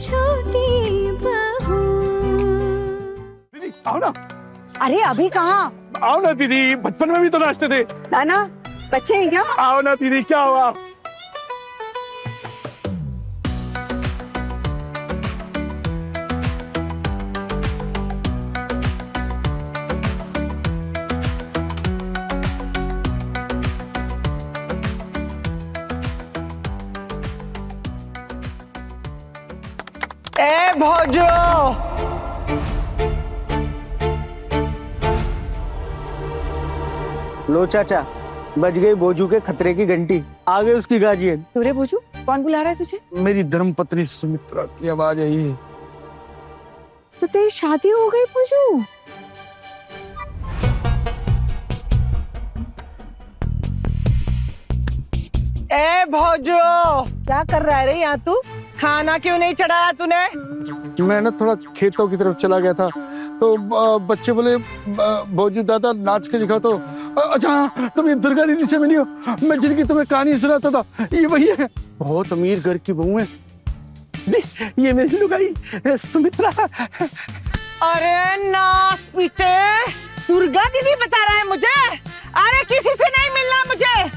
छोटी बहू। दीदी आओ ना। अरे अभी कहाँ? आओ ना दीदी, बचपन में भी तो नाचते थे। नाना बच्चे हैं क्या? आओ ना दीदी, क्या हुआ? ए भोजो, लो चाचा, बज गई भोजू के खतरे की घंटी, आ गई उसकी गार्जियन। रे भोजू, कौन बुला रहा है तुझे? मेरी धर्म पत्नी सुमित्रा की आवाज आई है। तो तेरी शादी हो गई भोजू? ए भोजो, क्या कर रहा है रे यहाँ तू? खाना क्यों नहीं चढ़ाया तूने? मैं ना थोड़ा खेतों की तरफ चला गया था, तो बच्चे बोले भोजू दादा नाच के दिखा। तो अच्छा, तुम ये दुर्गा दीदी से मिली हो? मैं जिनकी तुम्हें कहानी सुनाता था, ये वही है। बहुत अमीर घर की बहू है। ये मेरी लुगाई सुमित्रा। अरे नास पीते, दुर्गा दीदी बता रहा है मुझे। अरे किसी से नहीं मिलना मुझे।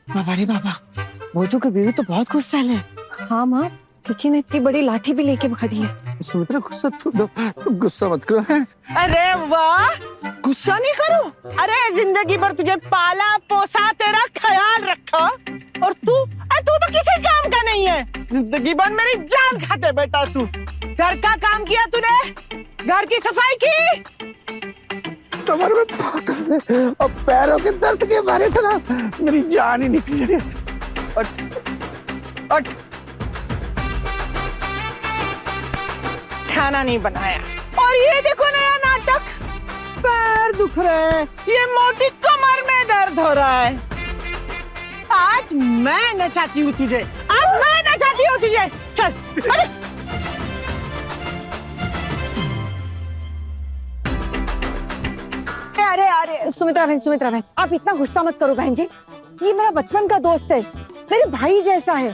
बाबा रे बाबा, भोजू की बीवी तो बहुत गुस्सा है। हाँ माँ, लेकिन इतनी बड़ी लाठी भी लेके खड़ी है। सुमित्रा गुस्सा गुस्सा मत करो। अरे वाह, गुस्सा नहीं करूं? अरे जिंदगी भर तुझे पाला पोसा, तेरा ख्याल रखा, और तू तो किसी काम का नहीं है। जिंदगी भर मेरी जान खाते बेटा तू। घर का काम किया तूने? घर की सफाई की? कमर में बहुत दर्द है, और पैरों के दर्द के मारे था ना, मेरी जान ही निकली है। उठ। खाना नहीं बनाया, और ये देखो नया नाटक। पैर दुख रहे हैं, ये मोटी कमर में दर्द हो रहा है। आज मैं नचाती हूँ तुझे, अब मैं नचाती हूँ तुझे। चल। अरे अरे सुमित्रा बहन, आप इतना गुस्सा मत करो बहन जी। ये मेरा बचपन का दोस्त है, मेरे भाई जैसा है।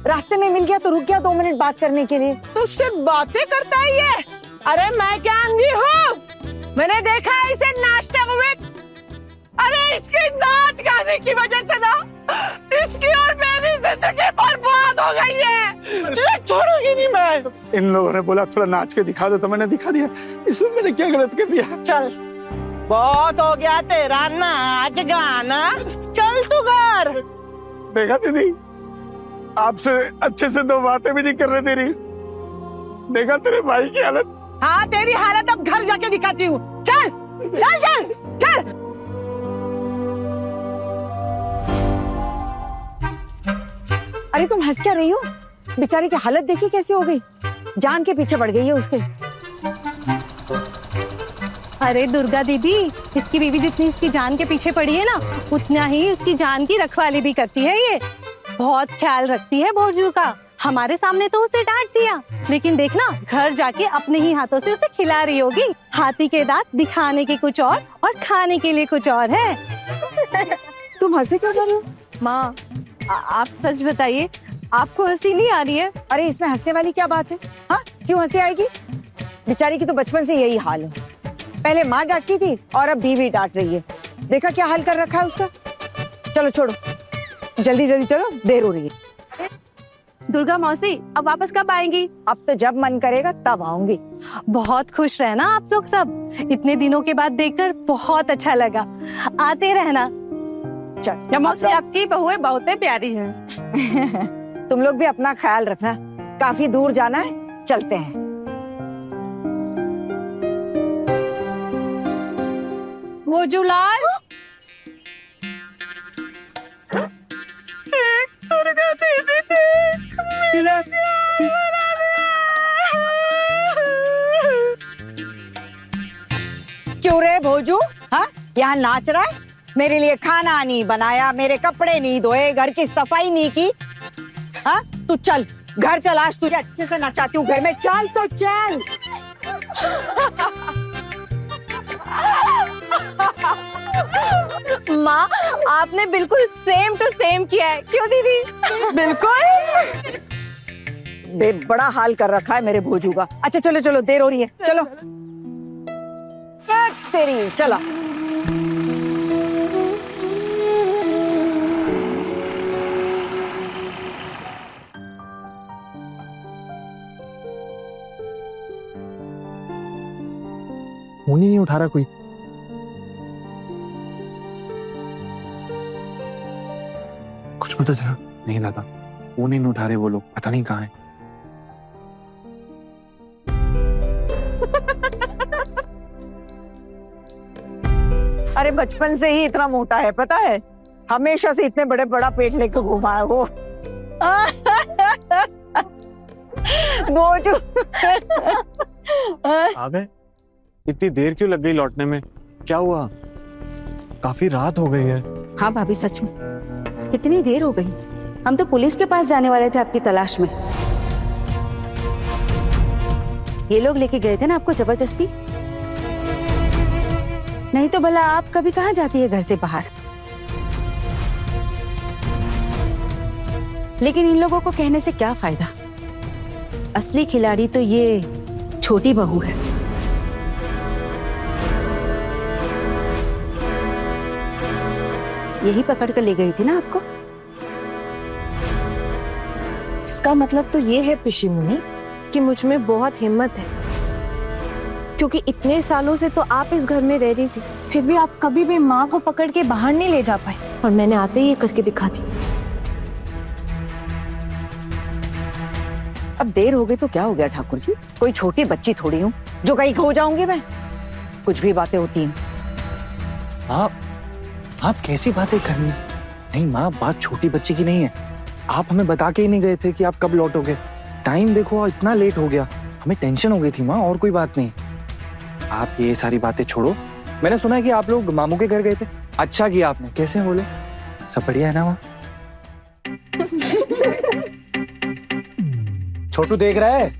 रास्ते में मिल गया तो रुक गया 2 मिनट बात करने के लिए। तो उससे बातें करता है ये? अरे मैं क्या अंधी हूँ? मैंने देखा है इसे नाचते हुए। अरे इसके नाच गाने की वजह से ना इसकी और मेरी जिंदगी बर्बाद हो गई है। तुझे छोड़ूंगी नहीं मैं। इन लोगों ने बोला थोड़ा नाच के दिखा दो, तो मैंने दिखा दिया। इसमें मैंने क्या गलत कर दिया? चल, बहुत हो गया तेरा नाच गाना, चल तू घर। देखा दीदी, आपसे अच्छे से 2 बातें भी नहीं कर रहे तेरी। देखा तेरे भाई की हालत। हाँ, तेरी हालत अब घर जाके दिखाती हूँ। चल चल चल चल। अरे तुम हंस क्या रही हो? बेचारी की हालत देखी कैसी हो गई, जान के पीछे पड़ गई है उसके। अरे दुर्गा दीदी, इसकी बीवी जितनी इसकी जान के पीछे पड़ी है ना, उतना ही इसकी जान की रखवाली भी करती है। ये बहुत ख्याल रखती है भोजू का। हमारे सामने तो उसे डांट दिया, लेकिन देखना घर जाके अपने ही हाथों से उसे खिला रही होगी। हाथी के दांत दिखाने के कुछ और खाने के लिए कुछ और है। तुम हंसे क्यों रही हो? माँ, आप सच बताइए, आपको हंसी नहीं आ रही है? अरे इसमें हंसने वाली क्या बात है? हाँ, क्यों हंसी आएगी? बेचारी की तो बचपन से यही हाल है। पहले माँ डांटती थी और अब बीवी डांट रही है। देखा क्या हाल कर रखा है उसका। चलो छोड़ो, जल्दी जल्दी चलो, देर हो रही है। दुर्गा मौसी, अब वापस कब आएंगी? अब तो जब मन करेगा तब आऊंगी। बहुत खुश रहना आप लोग सब। इतने दिनों के बाद देखकर बहुत अच्छा लगा। आते रहना। चल मौसी, आपकी बहुएं बहुत प्यारी हैं। तुम लोग भी अपना ख्याल रखना, काफी दूर जाना है, चलते हैं। भोजूलाल, दुर्गा दीदी देख मेरा क्यों रे भोजू? हाँ, यहाँ नाच रहा है? मेरे लिए खाना नहीं बनाया, मेरे कपड़े नहीं धोए, घर की सफाई नहीं की। हाँ, तू चल घर चल, आज तुझे अच्छे से नचाती हूँ घर में। चल तो चल। माँ आपने बिल्कुल सेम टू सेम किया है, क्यों दीदी? बिल्कुल बड़ा हाल कर रखा है मेरे भोजू का। अच्छा चलो चलो, देर हो रही है, चलो। तेरी चला। फोन ही नहीं उठा रहा कोई। कुछ पता चला? नहीं दादा, फोन ही नहीं उठा रहे वो लोग, पता नहीं कहाँ है। अरे बचपन से ही इतना मोटा है, पता है? हमेशा से इतने बड़े बड़ा पेट लेकर घुमा है वो। भोजू। आ गए? इतनी देर क्यों लग गई लौटने में? क्या हुआ? काफी रात हो गई है। हाँ भाभी, सच में कितनी देर हो गई। हम तो पुलिस के पास जाने वाले थे आपकी तलाश में। ये लोग लेके गए थे ना आपको जबरदस्ती, नहीं तो भला आप कभी कहाँ जाती है घर से बाहर। लेकिन इन लोगों को कहने से क्या फायदा, असली खिलाड़ी तो ये छोटी बहू है। यही पकड़ कर ले गई थी ना आपको। इसका मतलब तो ये है पिशी मुनि कि मुझ में बहुत हिम्मत है, क्योंकि इतने सालों से तो आप इस घर में रह रही थी, फिर भी आप कभी भी माँ को पकड़ के बाहर नहीं ले जा पाए, और मैंने आते ही ये करके दिखा दी। अब देर हो गई तो क्या हो गया ठाकुर जी, कोई छोटी बच्ची थोड़ी हूँ जो कहीं खो जाऊंगी मैं। कुछ भी बातें होती हैं। आप कैसी बातें कर रही हैं? नहीं माँ, बात छोटी बच्ची की नहीं है। आप हमें बता के ही नहीं गए थे कि आप कब लौटोगे। टाइम देखो इतना लेट हो गया, हमें टेंशन हो गई थी माँ, और कोई बात नहीं। आप ये सारी बातें छोड़ो। मैंने सुना है कि आप लोग मामू के घर गए थे। अच्छा किया आपने। कैसे बोले? सब बढ़िया है ना माँ? छोटू देख रहा है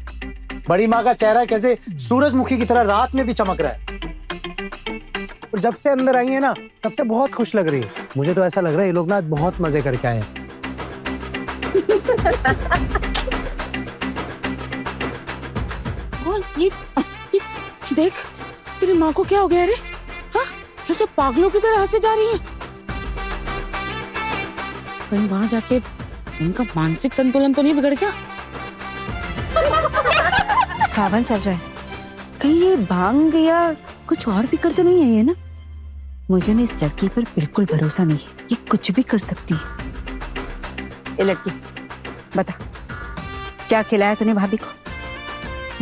बड़ी माँ का चेहरा कैसे सूरजमुखी की तरह रात में भी चमक रहा है। और जब से अंदर आई है ना, तब से बहुत खुश लग रही है। मुझे तो ऐसा लग रहा है ये लोग ना आज बहुत मजे करके आए हैं। ये देख, तेरी माँ को क्या हो गया रे? हाँ, जैसे पागलों की तरह हंसे जा रही है। कहीं वहां जाके उनका मानसिक संतुलन तो नहीं बिगड़ गया? सावन चल रहा है, कहीं ये भांग या कुछ और भी कर तो नहीं है ये ना। मुझे ना इस लड़की पर बिल्कुल भरोसा नहीं है, ये कुछ भी कर सकती है। ये लड़की बता, क्या खिलाया तूने भाभी को?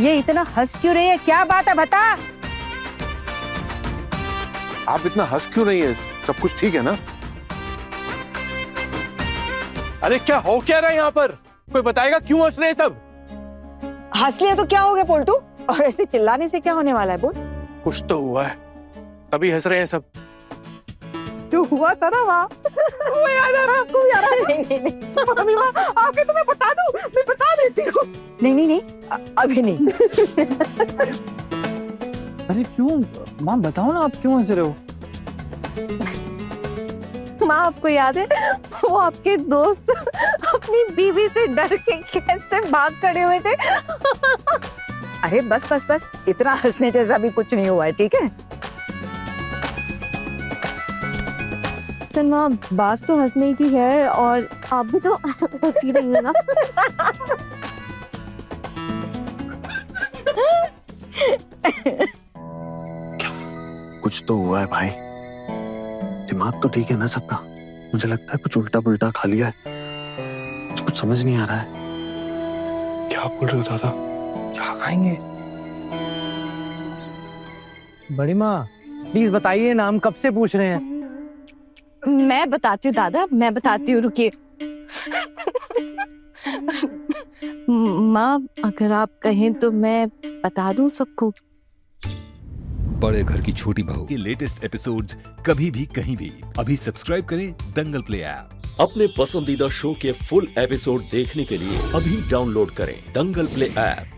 ये इतना हंस क्यों रही है, क्या बात है बता। आप इतना हंस क्यों रही है? सब कुछ ठीक है ना? अरे क्या हो क्या रहा है यहाँ पर? कोई बताएगा क्यों हंस रहे हैं सब? हंस लिया तो क्या हो गया पोल्टू, और ऐसे चिल्लाने से क्या होने वाला है? बोल। कुछ तो हुआ है, तभी हंस रहे हैं सब। जो हुआ था ना वहाँ, वो याद आ रहा आपको? याद आ रहा? नहीं मम्मी माँ, आके तो मैं बता दूं, मैं बता देती हूँ। नहीं, अभी नहीं। अरे क्यों माँ, बताओ ना आप क्यों हंस रहे हो? माँ आपको याद है वो आपके दोस्त अपनी बीवी से डर के कैसे भाग खड़े हुए थे? अरे बस, इतना हंसने जैसा भी कुछ नहीं हुआ है, ठीक है? माँ, बात तो हंसने की है और आप भी तो हंसी रही है ना। कुछ तो हुआ है भाई, दिमाग तो ठीक है ना सबका? मुझे लगता है कुछ उल्टा पुल्टा खा लिया है, कुछ समझ नहीं आ रहा है। क्या बोल रहे हो दादा? क्या खाएंगे? बड़ी माँ प्लीज बताइए ना, हम कब से पूछ रहे हैं। मैं बताती हूँ दादा, मैं बताती हूँ, रुकिए। माँ अगर आप कहें तो मैं बता दूं सबको। बड़े घर की छोटी बहू के लेटेस्ट एपिसोड्स कभी भी कहीं भी अभी सब्सक्राइब करें दंगल प्ले ऐप। अपने पसंदीदा शो के फुल एपिसोड देखने के लिए अभी डाउनलोड करें दंगल प्ले ऐप।